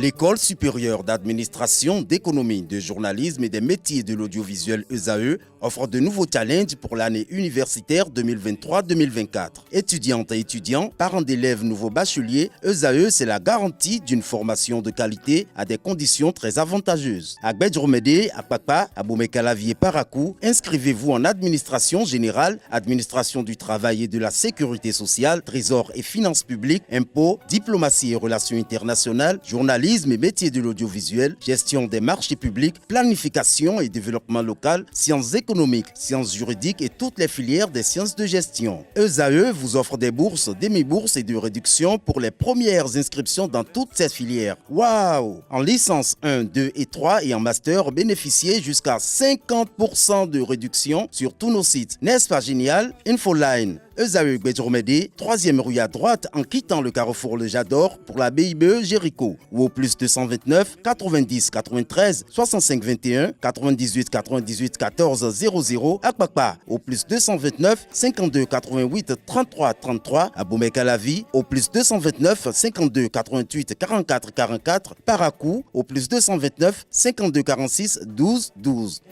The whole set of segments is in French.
L'École supérieure d'administration, d'économie, de journalisme et des métiers de l'audiovisuel ESAE offre de nouveaux challenges pour l'année universitaire 2023-2024. Étudiantes et étudiants, parents d'élèves nouveaux bacheliers, ESAE, c'est la garantie d'une formation de qualité à des conditions très avantageuses. À Gbedjromede, à Papa, à Boumekalavi et Parakou, inscrivez-vous en administration générale, administration du travail et de la sécurité sociale, trésor et finances publiques, impôts, diplomatie et relations internationales, journalisme et métiers de l'audiovisuel, gestion des marchés publics, planification et développement local, sciences économiques, sciences juridiques et toutes les filières des sciences de gestion. ESAE vous offre des bourses, demi-bourses et de réductions pour les premières inscriptions dans toutes ces filières. Waouh! En licence 1, 2 et 3 et en master, bénéficiez jusqu'à 50% de réduction sur tous nos sites. N'est-ce pas génial? Infoline. ESAE Gbedjromede, 3e rue à droite en quittant le carrefour Le Jador pour la BIBE Jéricho ou au plus 229 90 93 65 21 98 98 14 00 à Kpakpa au plus 229 52 88 33 33 à Boumekalavi au plus 229 52 88 44 44 Parakou au plus 229 52 46 12 12.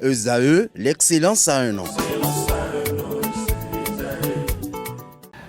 ESAE, l'excellence à un an.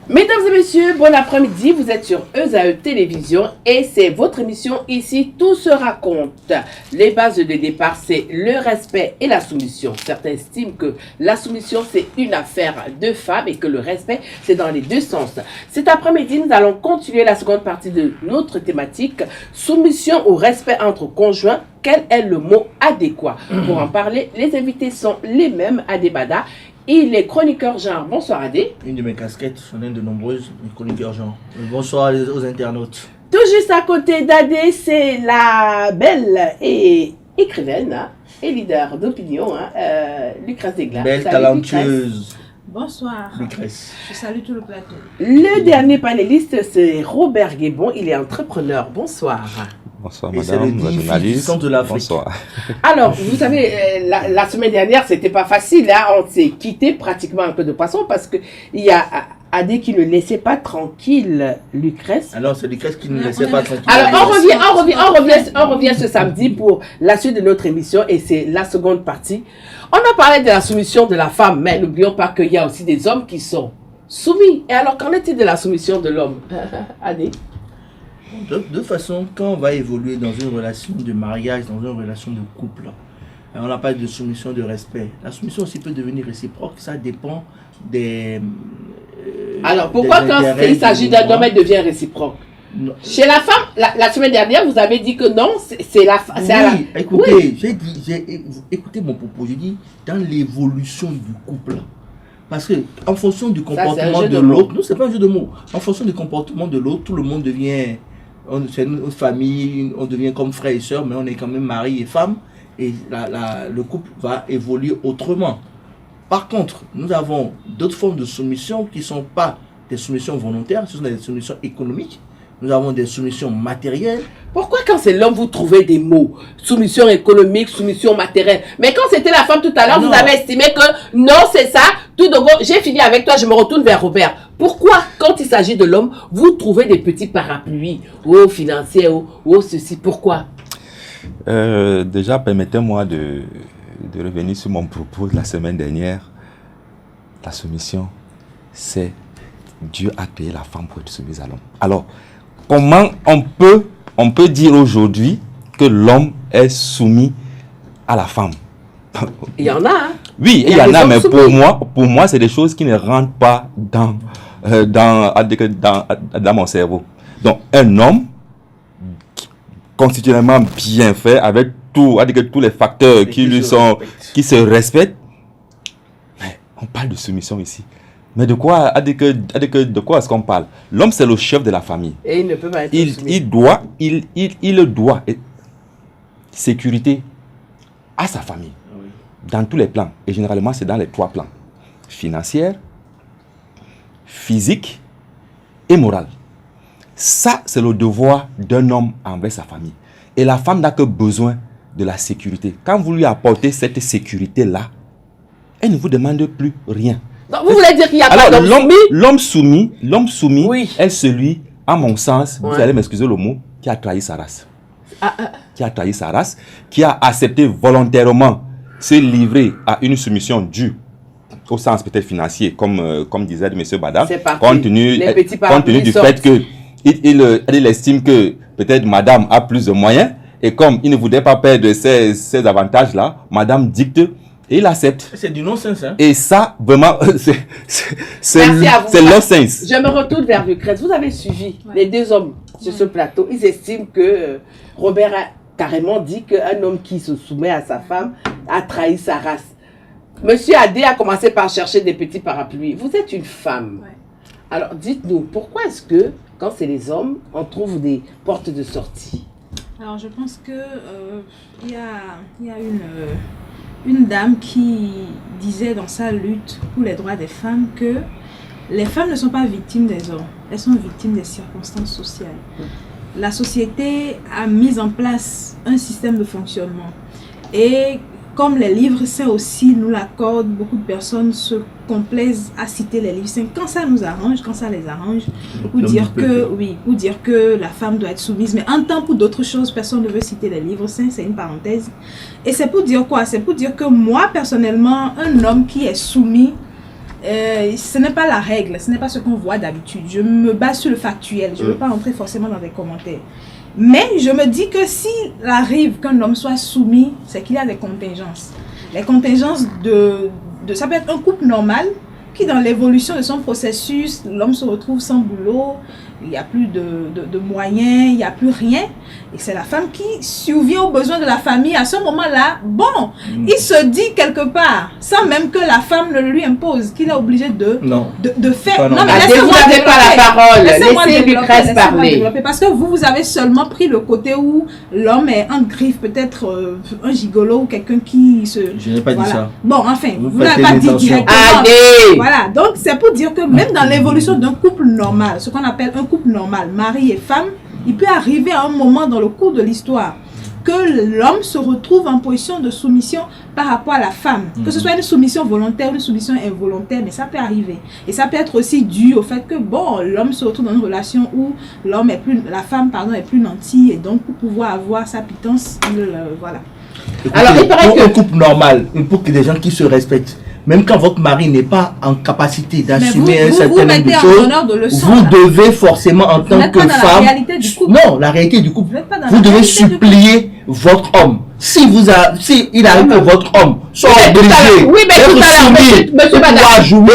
Mesdames et messieurs, bon après-midi, vous êtes sur ESAE Télévision et c'est votre émission ici, tout se raconte. Les bases de départ, c'est le respect et la soumission. Certains estiment que la soumission, c'est une affaire de femmes et que le respect, c'est dans les deux sens. Cet après-midi, nous allons continuer la seconde partie de notre thématique, soumission ou respect entre conjoints. Quel est le mot adéquat? Pour en parler, les invités sont les mêmes, Adébada. Il est chroniqueur genre. Bonsoir Adé. Une de mes casquettes, j'en ai de nombreuses, chroniqueur genre. Bonsoir aux internautes. Tout juste à côté d'Adé, c'est la belle et écrivaine et leader d'opinion, Lucrèce Desglas. Belle, talentueuse. Bonsoir. Lucrèce. Je salue tout le plateau. Le dernier panéliste, c'est Robert Guébon. Il est entrepreneur. Bonsoir. Bonsoir Et madame, la journaliste. de l'Afrique. Bonsoir. Alors, vous savez, la semaine dernière, c'était pas facile. On s'est quitté pratiquement un peu de poisson parce qu'il y a Adé qui ne laissait pas tranquille Lucrèce. Alors, c'est Lucrèce qui ne laissait pas tranquille. Alors, on revient ce samedi pour la suite de notre émission et c'est la seconde partie. On a parlé de la soumission de la femme, mais n'oublions pas qu'il y a aussi des hommes qui sont soumis. Et alors, qu'en est-il de la soumission de l'homme, Adé? De toute façon, quand on va évoluer dans une relation de mariage, dans une relation de couple, on n'a pas de soumission, de respect. La soumission aussi peut devenir réciproque, ça dépend des... alors, pourquoi quand il s'agit d'un homme, elle devient réciproque? Non. Chez la femme, la semaine dernière, vous avez dit que non, c'est la femme. Oui, écoutez, j'ai écoutez mon propos, je dis dans l'évolution du couple. Parce que en fonction du comportement de l'autre, non, c'est pas un jeu de mots. En fonction du comportement de l'autre, tout le monde devient... C'est une famille, on devient comme frère et soeur, mais on est quand même mari et femme. Et le couple va évoluer autrement. Par contre, nous avons d'autres formes de soumission qui ne sont pas des soumissions volontaires, ce sont des soumissions économiques. Nous avons des soumissions matérielles. Pourquoi quand c'est l'homme, vous trouvez des mots? Soumission économique, soumission matérielle. Mais quand c'était la femme tout à l'heure, vous avez estimé que non, c'est ça. Tout de go, j'ai fini avec toi, je me retourne vers Robert. Pourquoi, quand il s'agit de l'homme, vous trouvez des petits parapluies, ou financiers, ou ceci? Pourquoi? Déjà, permettez-moi de revenir sur mon propos de la semaine dernière. La soumission, c'est Dieu a créé la femme pour être soumise à l'homme. Alors, comment on peut dire aujourd'hui que l'homme est soumis à la femme? Il y en a, hein? Oui, il y en a, mais pour moi, c'est des choses qui ne rentrent pas dans mon cerveau. Donc, un homme constitutionnellement bien fait, avec tous les facteurs qui se respectent, mais on parle de soumission ici. Mais de quoi est-ce qu'on parle? L'homme, c'est le chef de la famille. Et il ne peut pas être soumis. Il doit sécurité à sa famille. Oui. Dans tous les plans. Et généralement, c'est dans les 3 plans. Financière, physique et moral. Ça, c'est le devoir d'un homme envers sa famille. Et la femme n'a que besoin de la sécurité. Quand vous lui apportez cette sécurité-là, elle ne vous demande plus rien. Donc, vous voulez dire qu'il n'y a pas d'homme soumis? L'homme soumis, oui, est celui, à mon sens, vous allez m'excuser le mot, qui a trahi sa race. Qui a trahi sa race, qui a accepté volontairement se livrer à une soumission due au sens peut-être financier, comme disait M. Badam, compte tenu du fait que il estime que peut-être madame a plus de moyens, et comme il ne voudrait pas perdre ces avantages-là, madame dicte et il accepte. C'est du non-sens. Hein? Et ça, vraiment, c'est non-sens. Je me retourne vers Lucrèce. Vous avez suivi les deux hommes sur ce plateau. Ils estiment que Robert a carrément dit qu'un homme qui se soumet à sa femme a trahi sa race. Monsieur Adé a commencé par chercher des petits parapluies. Vous êtes une femme. Ouais. Alors, dites-nous, pourquoi est-ce que, quand c'est les hommes, on trouve des portes de sortie? Alors, je pense que y a une dame qui disait dans sa lutte pour les droits des femmes que les femmes ne sont pas victimes des hommes, elles sont victimes des circonstances sociales. La société a mis en place un système de fonctionnement et comme les livres saints aussi nous l'accordent, beaucoup de personnes se complaisent à citer les livres saints quand ça nous arrange, quand ça les arrange, pour dire que la femme doit être soumise. Mais en temps pour d'autres choses, personne ne veut citer les livres saints, c'est une parenthèse. Et c'est pour dire quoi? C'est pour dire que moi, personnellement, un homme qui est soumis, ce n'est pas la règle, ce n'est pas ce qu'on voit d'habitude. Je me base sur le factuel, je ne veux pas entrer forcément dans des commentaires. Mais je me dis que s'il arrive qu'un homme soit soumis, c'est qu'il y a des contingences. Les contingences ça peut être un couple normal qui dans l'évolution de son processus, l'homme se retrouve sans boulot, il n'y a plus de moyens, il n'y a plus rien. Et c'est la femme qui survient aux besoins de la famille. À ce moment-là, il se dit quelque part, sans même que la femme ne lui impose, qu'il est obligé de faire. Non, mais laissez-moi développer pas la parole. Laissez Lucrèce parler. Parce que vous avez seulement pris le côté où l'homme est en griffe, peut-être un gigolo ou quelqu'un qui se... Je n'ai pas dit ça. Bon, enfin, vous n'avez pas dit directement. Allez. Voilà, donc c'est pour dire que même dans l'évolution d'un couple normal, ce qu'on appelle un couple normal, mari et femme, il peut arriver à un moment dans le cours de l'histoire que l'homme se retrouve en position de soumission par rapport à la femme. Que ce soit une soumission volontaire ou une soumission involontaire, mais ça peut arriver. Et ça peut être aussi dû au fait que, l'homme se retrouve dans une relation où la femme est plus nantie, et donc pour pouvoir avoir sa pitance, voilà. Écoutez, alors, il paraît un couple normal, pour que des gens qui se respectent, même quand votre mari n'est pas en capacité d'assumer un certain nombre de choses, vous devez forcément en tant que femme... La réalité du couple. Vous devez supplier votre homme. Si il arrive que votre homme soit obligé d'être soumis pour pouvoir jouir,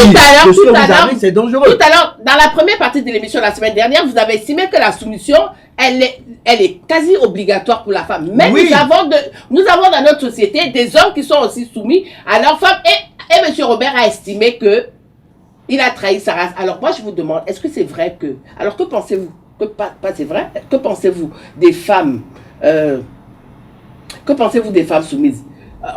c'est dangereux. Tout à l'heure, dans la première partie de l'émission la semaine dernière, vous avez estimé que la soumission, elle est quasi obligatoire pour la femme. Mais nous avons dans notre société des hommes qui sont aussi soumis à leur femme. Et M. Robert a estimé que il a trahi sa race. Alors moi je vous demande, est-ce que c'est vrai que... Alors que pensez-vous? C'est vrai? Que pensez-vous des femmes que pensez-vous des femmes soumises?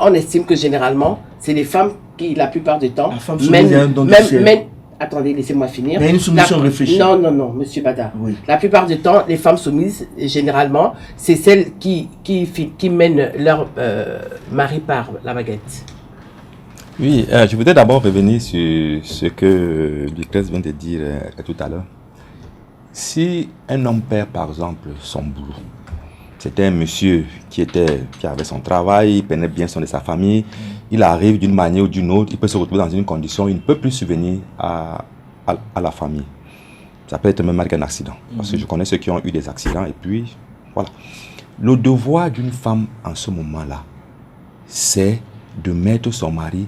On estime que généralement, c'est les femmes qui, la plupart du temps... La femme soumise est un don du ciel. Attendez, laissez-moi finir. Mais une soumission réfléchie. Non, monsieur Bada. Oui. La plupart du temps, les femmes soumises, généralement, c'est celles qui mènent leur mari par la baguette. Oui, je voudrais d'abord revenir sur ce que Lucrèce vient de dire tout à l'heure. Si un homme perd par exemple son boulot, c'était un monsieur qui avait son travail, il prenait bien soin de sa famille, il arrive d'une manière ou d'une autre, il peut se retrouver dans une condition où il ne peut plus subvenir à la famille. Ça peut être même malgré un accident, parce que je connais ceux qui ont eu des accidents et puis voilà. Le devoir d'une femme en ce moment-là, c'est de mettre son mari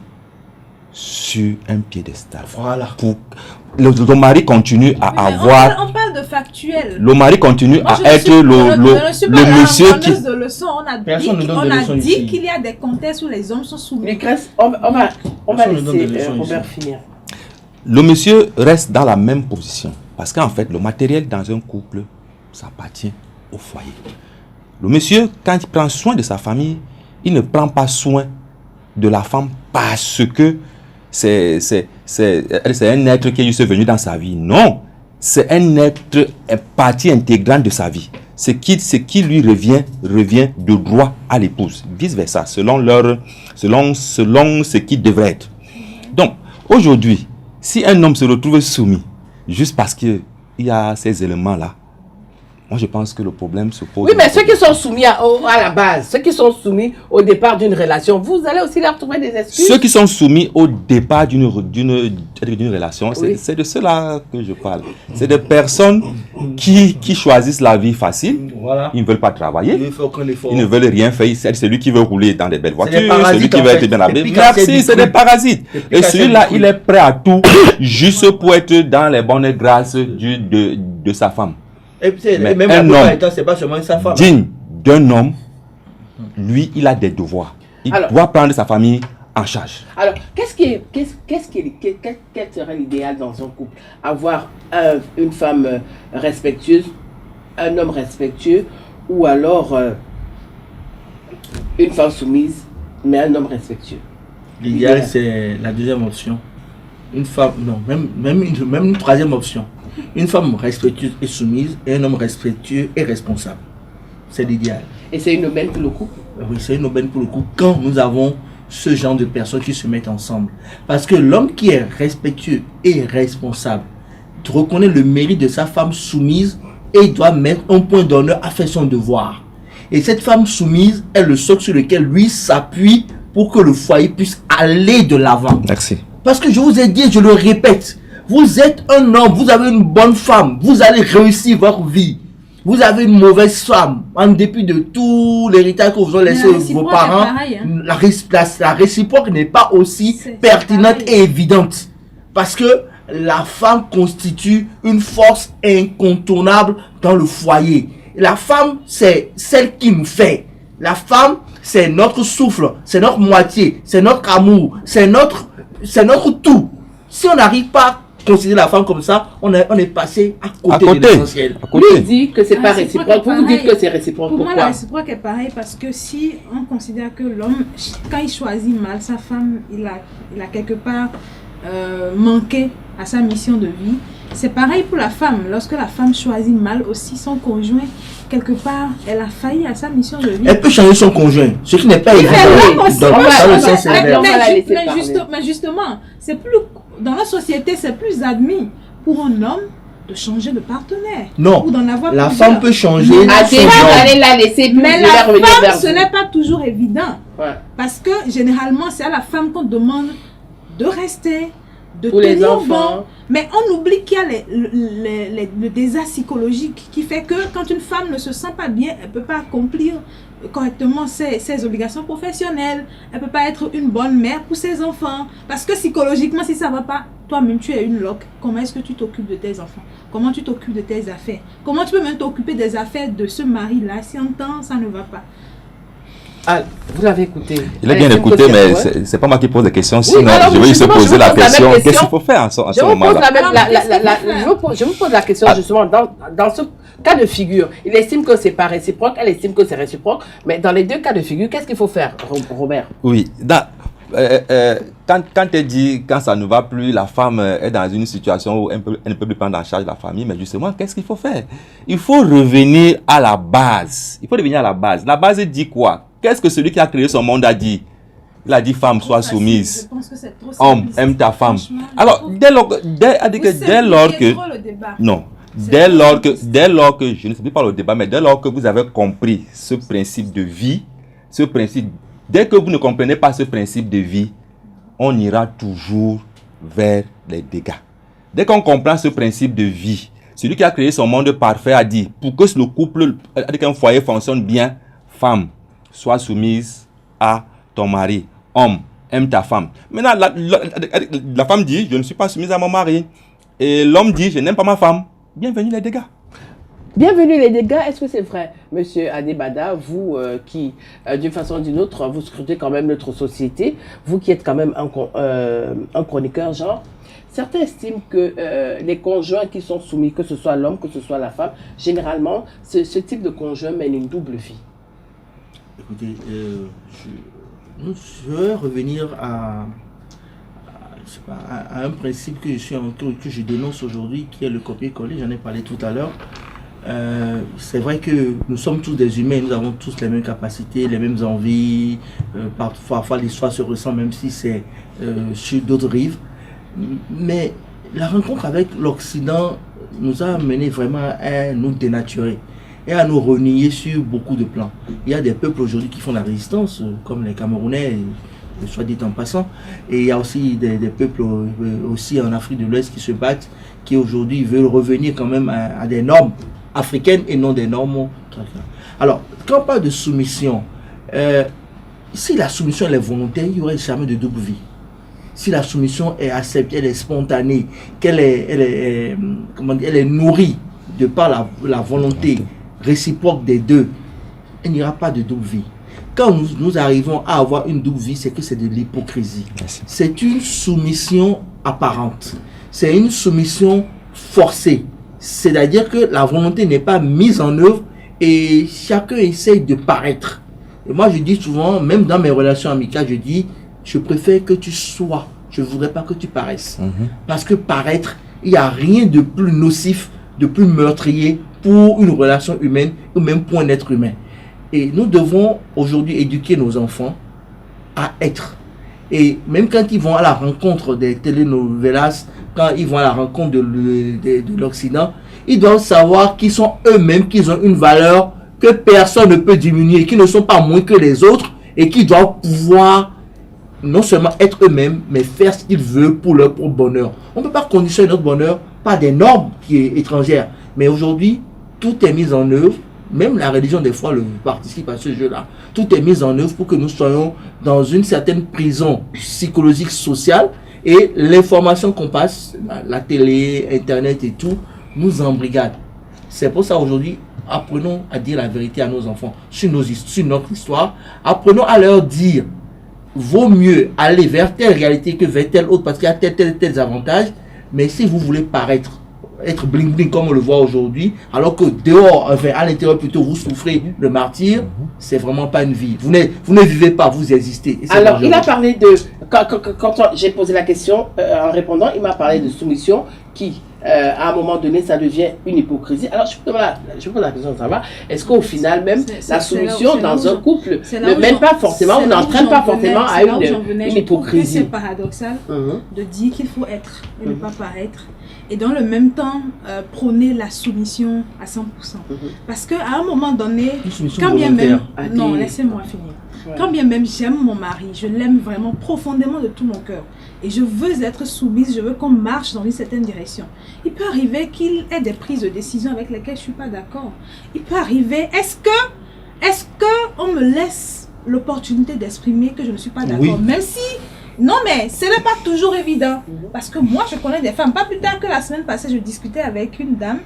sur un piédestal. Voilà. Pour le mari continue à avoir... On parle de factuel. Le mari continue à être le monsieur qui... De leçon. On a dit qu'il y a des contextes où les hommes sont soumis. Mais Grèce, on va laisser Robert finir. Le monsieur reste dans la même position. Parce qu'en fait, le matériel dans un couple, ça appartient au foyer. Le monsieur, quand il prend soin de sa famille, il ne prend pas soin de la femme parce que c'est un être qui est juste venu dans sa vie. Non, c'est un être, une partie intégrante de sa vie. Ce qui lui revient de droit à l'épouse. Vice versa, selon ce qui devrait être. Donc, aujourd'hui, si un homme se retrouve soumis, juste parce qu'il y a ces éléments-là, Moi, je pense que le problème se pose... Oui, mais ceux qui sont soumis à la base, ceux qui sont soumis au départ d'une relation, vous allez aussi leur trouver des excuses. Ceux qui sont soumis au départ d'une relation, Oui. c'est de ceux-là que je parle. C'est des personnes qui choisissent la vie facile. Voilà. Ils ne veulent pas travailler. Il ne fait aucun effort. Ils ne veulent rien faire. C'est celui qui veut rouler dans des belles C'est des voitures, celui parasites, qui en veut fait. être bien Des habillé. picassiers Merci, du c'est cru. des parasites. Des Et picassiers celui-là, du il cru. est prêt à tout, juste pour être dans les bonnes grâces de sa femme. Et puis, Mais même un la plupart homme du temps, c'est pas seulement sa femme. Digne d'un homme, lui, il a des devoirs. Il Alors- doit prendre sa famille en charge. Alors, quel serait l'idéal dans un couple? Avoir une femme respectueuse, un homme respectueux, ou alors une femme soumise, mais un homme respectueux? L'idéal, c'est la deuxième option. Une femme, non, même une troisième option. Une femme respectueuse et soumise et un homme respectueux et responsable. C'est l'idéal. Et c'est une aubaine pour le couple? Oui, c'est une aubaine pour le coup quand nous avons ce genre de personnes qui se mettent ensemble. Parce que l'homme qui est respectueux et responsable reconnaît le mérite de sa femme soumise et il doit mettre un point d'honneur à faire son devoir. Et cette femme soumise est le socle sur lequel lui s'appuie pour que le foyer puisse aller de l'avant. Merci. Parce que je vous ai dit, je le répète, vous êtes un homme, vous avez une bonne femme, vous allez réussir votre vie. Vous avez une mauvaise femme, en dépit de tout l'héritage que vous ont laissé la vos réciproque parents, est pareil, hein. la réciproque n'est pas aussi C'est pertinente pareil. et évidente. Parce que la femme constitue une force incontournable dans le foyer. La femme, c'est celle qui nous fait. La femme, c'est notre souffle, c'est notre moitié, c'est notre amour, c'est notre tout. Si on n'arrive pas à considérer la femme comme ça, on est passé à côté de l'essentiel. À Lui côté. il dit que c'est La pas réciproque réciproque. est Vous dites pareil. que c'est réciproque. Pour moi, la Pourquoi? réciproque est pareil parce que si on considère que l'homme, quand il choisit mal sa femme, il a quelque part manqué à sa mission de vie. C'est pareil pour la femme. Lorsque la femme choisit mal aussi son conjoint, quelque part, elle a failli à sa mission de vie. Elle peut changer son conjoint, ce qui n'est pas évident. oui, Donc, possible. dans le Ouais, sens ouais, inverse. on va la laisser mais parler. justement, c'est plus dans la société, c'est plus admis pour un homme de changer de partenaire. Non, Ou d'en avoir la plusieurs. femme peut changer Ah, son c'est genre. allez la laisser, puis Mais je vais la revenir femme, vers ce vous. n'est pas toujours évident. Ouais. Parce que généralement, c'est à la femme qu'on demande de rester, de Pour les tenir enfants. bon. Mais on oublie qu'il y a le désastre psychologique qui fait que quand une femme ne se sent pas bien, elle ne peut pas accomplir correctement ses obligations professionnelles. Elle ne peut pas être une bonne mère pour ses enfants. Parce que psychologiquement, si ça ne va pas, toi-même tu es une loque. Comment est-ce que tu t'occupes de tes enfants? Comment tu t'occupes de tes affaires? Comment tu peux même t'occuper des affaires de ce mari-là si en temps ça ne va pas? Ah, vous l'avez écouté. Il est bien Allez, écouté, Simco, mais ouais. c'est pas moi qui pose la question. Sinon, alors, je vais se justement, poser je la vous pose la question. même Qu'est-ce question. qu'il faut faire en ce Je vous pose moment-là? la même, Alors, qu'est-ce qu'il faut faire? je vous pose la question justement dans ce cas de figure. Il estime que c'est pas réciproque, elle estime que c'est réciproque, mais dans les deux cas de figure, qu'est-ce qu'il faut faire, Robert? Oui. Quand elle dit, quand ça ne va plus, la femme est dans une situation où elle ne peut plus prendre en charge la famille, mais justement, qu'est-ce qu'il faut faire? Il faut revenir à la base. Il faut revenir à la base. La base dit quoi? Qu'est-ce que celui qui a créé son monde a dit? Il a dit, femme, sois soumise. Je pense que c'est trop Homme, simpliste. aime ta femme. Franchement, Alors, je dès lors que, non, dès lors que, je ne sais plus pas le débat, mais dès lors que vous avez compris ce principe de vie, dès que vous ne comprenez pas ce principe de vie, on ira toujours vers les dégâts. Dès qu'on comprend ce principe de vie, celui qui a créé son monde parfait a dit, pour que le couple, qu'un foyer fonctionne bien, femme, sois soumise à ton mari. Homme, aime ta femme. Maintenant, la femme dit, je ne suis pas soumise à mon mari. Et l'homme dit, je n'aime pas ma femme. Bienvenue les dégâts. Bienvenue les dégâts, est-ce que c'est vrai, monsieur Adebada, vous qui, d'une façon ou d'une autre, vous scrutez quand même notre société, vous qui êtes quand même un chroniqueur genre, certains estiment que les conjoints qui sont soumis, que ce soit l'homme, que ce soit la femme, généralement, ce type de conjoint mène une double vie. Écoutez, je veux revenir à un principe que je dénonce aujourd'hui, qui est le copier-coller. J'en ai parlé tout à l'heure. C'est vrai que nous sommes tous des humains, nous avons tous les mêmes capacités, les mêmes envies. Parfois l'histoire se ressent, même si c'est sur d'autres rives. Mais la rencontre avec l'Occident nous a amené vraiment à nous dénaturer. et à nous renier sur beaucoup de plans. Il y a des peuples aujourd'hui qui font la résistance, comme les Camerounais, soit dit en passant, et il y a aussi des peuples aussi en Afrique de l'Ouest qui se battent, qui aujourd'hui veulent revenir quand même à des normes africaines et non des normes. Alors, quand on parle de soumission, si la soumission elle est volontaire, il n'y aurait jamais de double vie. Si la soumission est acceptée, elle est spontanée, qu'elle est, comment dire, elle est nourrie de par la volonté réciproque des deux, il n'y aura pas de double vie. Quand nous arrivons à avoir une double vie, c'est que c'est de l'hypocrisie. C'est une soumission apparente. C'est une soumission forcée. C'est-à-dire que la volonté n'est pas mise en œuvre et chacun essaye de paraître. Et moi, je dis souvent, même dans mes relations amicales, je dis, je préfère que tu sois. Je ne voudrais pas que tu paraisses. Parce que paraître, il n'y a rien de plus nocif, de plus meurtrier pour une relation humaine ou même pour un être humain. Et nous devons aujourd'hui éduquer nos enfants à être. Et même quand ils vont à la rencontre des telenovelas, quand ils vont à la rencontre de l'Occident, ils doivent savoir qu'ils sont eux-mêmes, qu'ils ont une valeur que personne ne peut diminuer, qu'ils ne sont pas moins que les autres et qu'ils doivent pouvoir non seulement être eux-mêmes, mais faire ce qu'ils veulent pour leur propre bonheur. On ne peut pas conditionner notre bonheur par des normes qui sont étrangères. Mais aujourd'hui, tout est mis en œuvre. Même la religion, des fois, participe à ce jeu-là. Tout est mis en œuvre pour que nous soyons dans une certaine prison psychologique, sociale. Et l'information qu'on passe, la télé, Internet et tout, nous embrigade. C'est pour ça aujourd'hui, apprenons à dire la vérité à nos enfants sur notre histoire. Apprenons à leur dire, vaut mieux aller vers telle réalité que vers telle autre parce qu'il y a tels avantages. Mais si vous voulez paraître, être bling bling comme on le voit aujourd'hui, alors que dehors, enfin à l'intérieur plutôt, vous souffrez le martyre, c'est vraiment pas une vie. Vous ne vivez pas, vous existez. Alors, il a parlé de... Quand j'ai posé la question, en répondant, il m'a parlé de soumission qui, à un moment donné, ça devient une hypocrisie. Alors, je pose la question de savoir, est-ce qu'au final, même, la soumission dans un couple ne mène pas forcément, ou n'entraîne pas forcément à une hypocrisie? C'est paradoxal de dire qu'il faut être et ne pas paraître. Et dans le même temps, prôner la soumission à 100%. Parce qu'à un moment donné, quand bien même... Non, laissez-moi finir. Ouais. Quand bien même j'aime mon mari, je l'aime vraiment profondément de tout mon cœur. Et je veux être soumise, je veux qu'on marche dans une certaine direction. Il peut arriver qu'il ait des prises de décision avec lesquelles je ne suis pas d'accord. Il peut arriver... Est-ce que on me laisse l'opportunité d'exprimer que je ne suis pas d'accord? Même si... Non, mais ce n'est pas toujours évident. Parce que moi, je connais des femmes. Pas plus tard que la semaine passée, je discutais avec une dame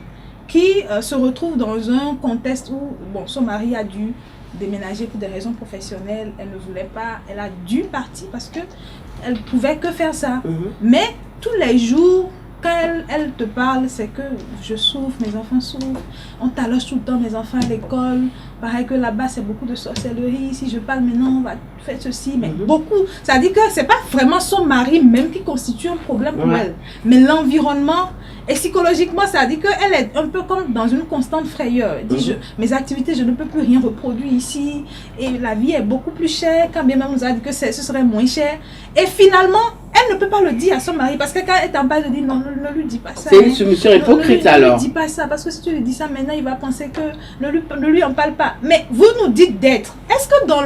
qui se retrouve dans un contexte où son mari a dû déménager pour des raisons professionnelles. Elle ne voulait pas. Elle a dû partir parce qu'elle ne pouvait que faire ça. Mais tous les jours, quand elle te parle, c'est que je souffre, mes enfants souffrent. On taloche tout le temps mes enfants à l'école. Pareil que là-bas, c'est beaucoup de sorcellerie. Si je parle maintenant, on va faire ceci. Mais beaucoup. Ça dit que ce n'est pas vraiment son mari même qui constitue un problème pour elle. Mais l'environnement. Et psychologiquement, ça dit qu'elle est un peu comme dans une constante frayeur. Elle dit, mes activités, je ne peux plus rien reproduire ici. Et la vie est beaucoup plus chère. Quand bien même on nous a dit que ce serait moins cher. Et finalement, elle ne peut pas le dire à son mari. Parce que quand elle t'en parle, elle dit non, ne lui dis pas ça. C'est une soumission hypocrite alors. Ne lui dis pas ça. Parce que si tu lui dis ça maintenant, il va penser que ne lui en parle pas. Mais vous nous dites d'être. Est-ce que dans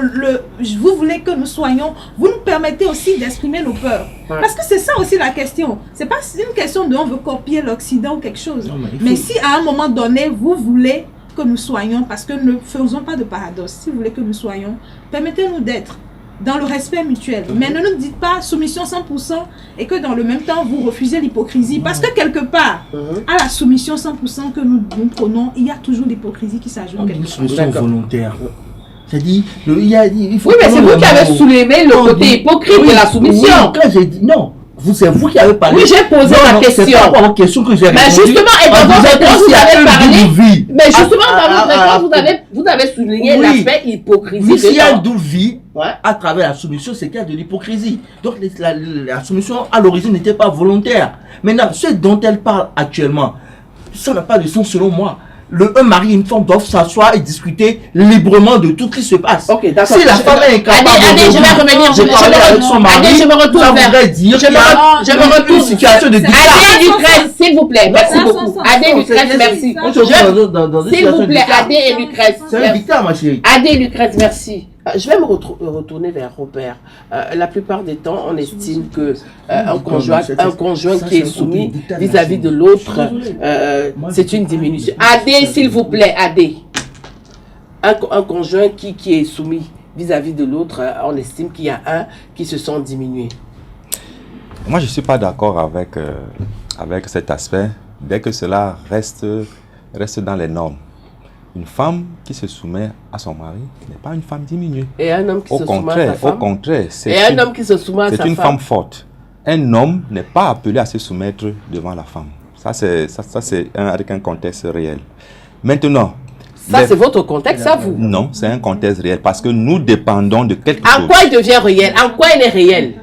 vous voulez que nous soyons, vous nous permettez aussi d'exprimer nos peurs? Parce que c'est ça aussi la question. C'est pas une question de on veut copier l'Occident ou quelque chose. Non, mais si à un moment donné, vous voulez que nous soyons, parce que ne faisons pas de paradoxe, si vous voulez que nous soyons, permettez-nous d'être dans le respect mutuel. Mais ne nous dites pas soumission 100% et que dans le même temps, vous refusez l'hypocrisie. Parce que quelque part, à la soumission 100% que nous prenons, il y a toujours l'hypocrisie qui s'ajoute. Une soumission volontaire. C'est-à-dire, il faut... Oui, mais c'est vous qui avez soulevé le côté hypocrite de la soumission. Quand j'ai dit non, c'est vous qui avez parlé. Oui, j'ai posé la question. C'est pas la question que j'ai répondu. Mais justement, et dans votre réponse, vous avez parlé. Mais justement, dans votre réponse, vous avez souligné l'aspect hypocrisie. Oui, s'il y a une double vie à travers la soumission, c'est qu'il y a de l'hypocrisie. Donc, la soumission, à l'origine, n'était pas volontaire. Maintenant, ce dont elle parle actuellement, ça n'a pas de sens selon moi. un mari et une femme doivent s'asseoir et discuter librement de tout ce qui se passe. Ok, d'accord. Si la femme est incapable je vais revenir. de parler avec son mari, je me retourne ça vers. voudrait dire qu'il y a une situation de dictature. Adé Lucrèce, s'il vous plaît, merci beaucoup. Adé Lucrèce, merci. S'il vous plaît, Adé et Lucrèce. C'est un dictat, ma chérie. Adé Lucrèce, merci. Je vais me retourner vers Robert. La plupart des temps, on estime que un conjoint qui est soumis vis-à-vis de l'autre, c'est une diminution. Adé, s'il vous plaît, Adé. Un conjoint qui est soumis vis-à-vis de l'autre, on estime qu'il y a un qui se sent diminué. Moi, je ne suis pas d'accord avec cet aspect, dès que cela reste dans les normes. Une femme qui se soumet à son mari n'est pas une femme diminuée. Et un homme qui se soumet à sa femme. Au contraire, c'est une femme forte. Un homme n'est pas appelé à se soumettre devant la femme. Ça, c'est avec un contexte réel. Maintenant, ça, c'est votre contexte, ça, vous? Non, c'est un contexte réel parce que nous dépendons de quelque chose. En quoi il devient réel? En quoi il est réel?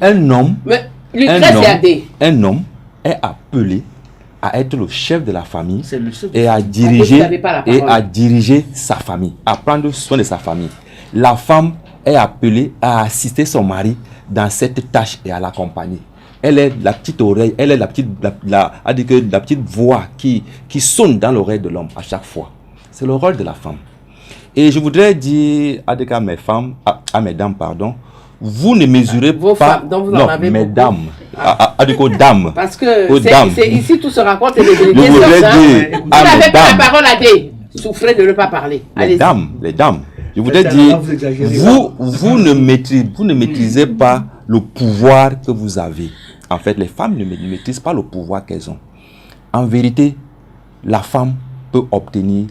Un homme est appelé à être le chef de la famille et à diriger sa famille, à prendre soin de sa famille. La femme est appelée à assister son mari dans cette tâche et à l'accompagner. Elle est la petite oreille, elle est la petite voix qui sonne dans l'oreille de l'homme à chaque fois. C'est le rôle de la femme. Et je voudrais dire à mes dames, pardon, vous ne mesurez vos pas... femmes, dont vous en avez mes beaucoup. Dames, dames. Parce que ici, tout se raconte et les Je voudrais dire vous n'avez pas la parole à des. Souffrez de ne pas parler. Les dames. Je voudrais dire, vous ne maîtrisez pas le pouvoir que vous avez. En fait, les femmes ne maîtrisent pas le pouvoir qu'elles ont. En vérité, la femme peut obtenir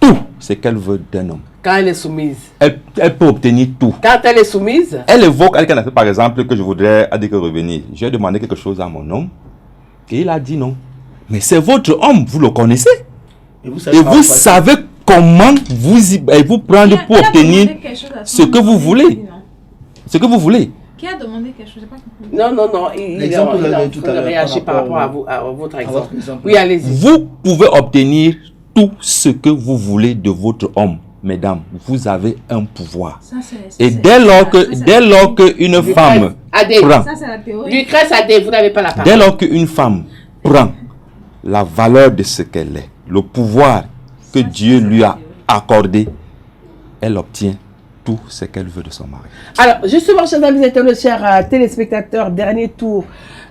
tout ce qu'elle veut d'un homme. Quand elle est soumise. Elle peut obtenir tout. Quand elle est soumise. Elle évoque quelqu'un a fait par exemple que je voudrais revenir. J'ai demandé quelque chose à mon homme et il a dit non. Mais c'est votre homme, vous le connaissez. Et vous savez comment vous prendre pour obtenir ce que vous voulez. Ce que vous voulez. Qui a demandé quelque chose? Non, il réagit par rapport à votre exemple. Oui, allez-y. Vous pouvez obtenir tout ce que vous voulez de votre homme. Mesdames, vous avez un pouvoir. Et dès lors qu'une femme prend... Lucrèce Adé, vous n'avez pas la parole. Dès lors qu'une femme prend la valeur de ce qu'elle est, le pouvoir que Dieu lui a accordé, elle obtient tout ce qu'elle veut de son mari. Alors, justement, chers amis internautes, chers téléspectateurs, dernier tour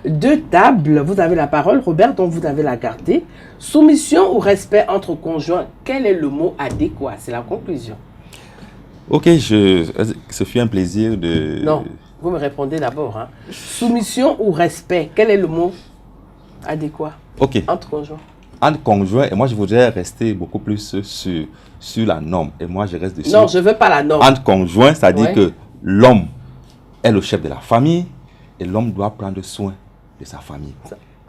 de table. Vous avez la parole, Robert, dont vous avez la gardée. Soumission ou respect entre conjoints, quel est le mot adéquat? C'est la conclusion. Ok, ce fut un plaisir de... Non, vous me répondez d'abord. Hein. Soumission ou respect, quel est le mot adéquat entre conjoints? Entre conjoints, et moi je voudrais rester beaucoup plus sur la norme. Et moi je reste dessus. Non, je ne veux pas la norme. Entre conjoints, c'est-à-dire que l'homme est le chef de la famille et l'homme doit prendre soin de sa famille.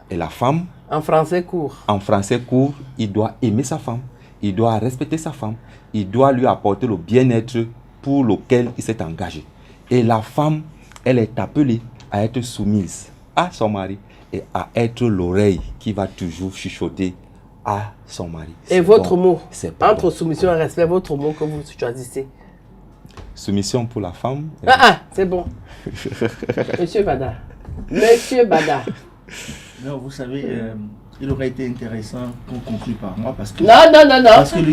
Et la femme... En français court. En français court, il doit aimer sa femme, il doit respecter sa femme, il doit lui apporter le bien-être pour lequel il s'est engagé. Et la femme, elle est appelée à être soumise à son mari et à être l'oreille qui va toujours chuchoter à son mari. Et votre mot, entre soumission et respect, votre mot que vous choisissez? Soumission pour la femme. C'est bon. Monsieur Bada. Monsieur Bada. Non, vous savez, il aurait été intéressant qu'on conclue par moi parce que... Non.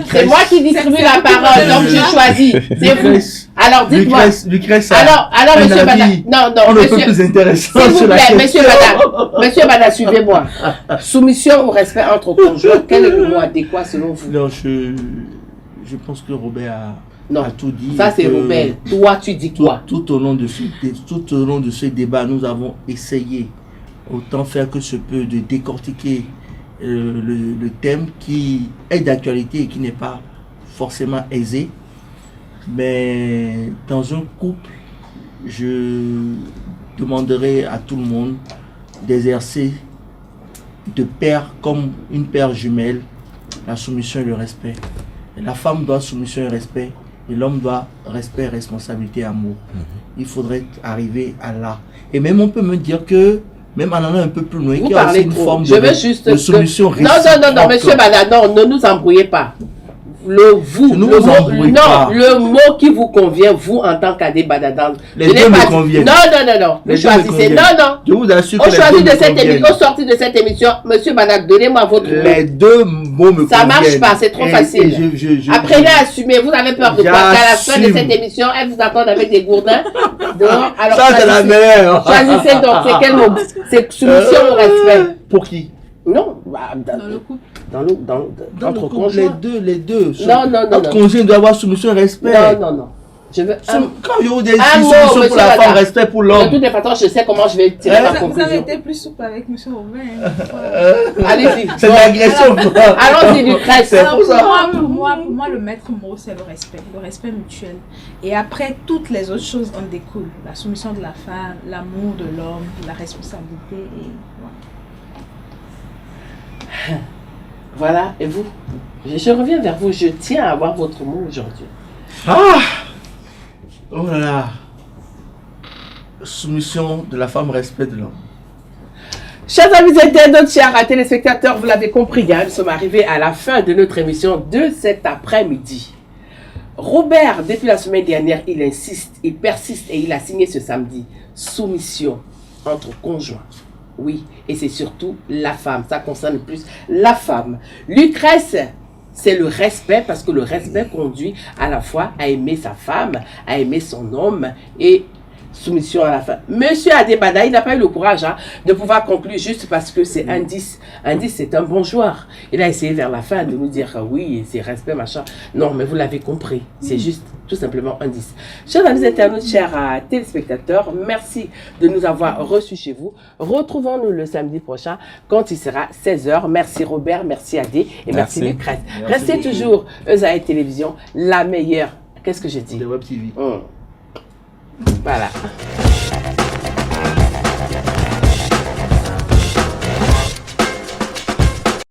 C'est moi qui distribue la parole, donc je choisis. C'est vous. Alors dites-moi. Lucrèce, alors monsieur Bada. Non, on monsieur. Plus intéressant. S'il vous plaît, monsieur Bada. Monsieur Bada, suivez-moi. Soumission ou respect entre conjoints, quel est le mot adéquat selon vous? Non, je pense que Robert a tout dit. Ça c'est Robert. Toi, tu dis quoi? Tout au long de ce débat, nous avons essayé autant faire que se peut de décortiquer le thème qui est d'actualité et qui n'est pas forcément aisé. Mais dans un couple, je demanderai à tout le monde d'exercer de pair comme une paire jumelle la soumission et le respect. Et la femme doit soumission et respect et l'homme doit respect, responsabilité, amour. Il faudrait arriver à là. Et même on peut me dire que même en allant un peu plus loin, Vous qu'il y a aussi parlez une trop. forme Je veux juste de solution non, monsieur Bana, non, ne nous embrouillez pas. Le mot qui vous convient, vous, en tant qu'Adé Badadan. Les deux me conviennent. Non. Vous choisissez. Non. Je vous assure que Au sorti de cette émission, monsieur Bana, donnez-moi votre mot. Les deux mots me conviennent. Ça marche pas, c'est trop facile. Apprenez à assumer. Vous avez peur de quoi? Qu'à la fin de cette émission, elle vous attende avec des gourdins. Alors, ça, c'est la meilleure. Choisissez donc, c'est quel mot? C'est soumission ou respect? Pour qui? Non, Dans le couple. Dans notre couple, conjoint. les deux. Non. Notre conjoint doit avoir soumission et respect. Non. Je veux quand je vous dis soumission pour la femme, respect pour l'homme. De toutes les façons, je sais comment je vais tirer ma conclusion. Vous avez été plus souple avec M. Robin. Allez-y. C'est l'agression. Allons-y, Lucrèce. Pour moi, le maître mot, c'est le respect mutuel. Et après, toutes les autres choses en découlent. La soumission de la femme, l'amour de l'homme, la responsabilité. Et voilà, et vous? Je reviens vers vous, je tiens à avoir votre mot aujourd'hui. Oh là là. Soumission de la femme, respect de l'homme. Chers amis internautes, chers téléspectateurs, vous l'avez compris, nous sommes arrivés à la fin de notre émission de cet après-midi. Robert, depuis la semaine dernière, il insiste, il persiste et il a signé ce samedi. Soumission entre conjoints. Oui, et c'est surtout la femme. Ça concerne plus la femme. Lucrèce, c'est le respect, parce que le respect conduit à la fois à aimer sa femme, à aimer son homme et soumission à la femme. Monsieur Adébada, il n'a pas eu le courage de pouvoir conclure juste parce que c'est un 10. Un 10, c'est un bon joueur. Il a essayé vers la fin de nous dire oui, c'est respect, machin. Non, mais vous l'avez compris. C'est juste tout simplement un 10. Chers amis internautes, chers téléspectateurs, merci de nous avoir reçus chez vous. Retrouvons-nous le samedi prochain quand il sera 16h. Merci Robert, merci Adé et merci Lucrèce. Restez toujours ESAE Télévision, la meilleure. Qu'est-ce que j'ai dit? De Web TV. Voilà.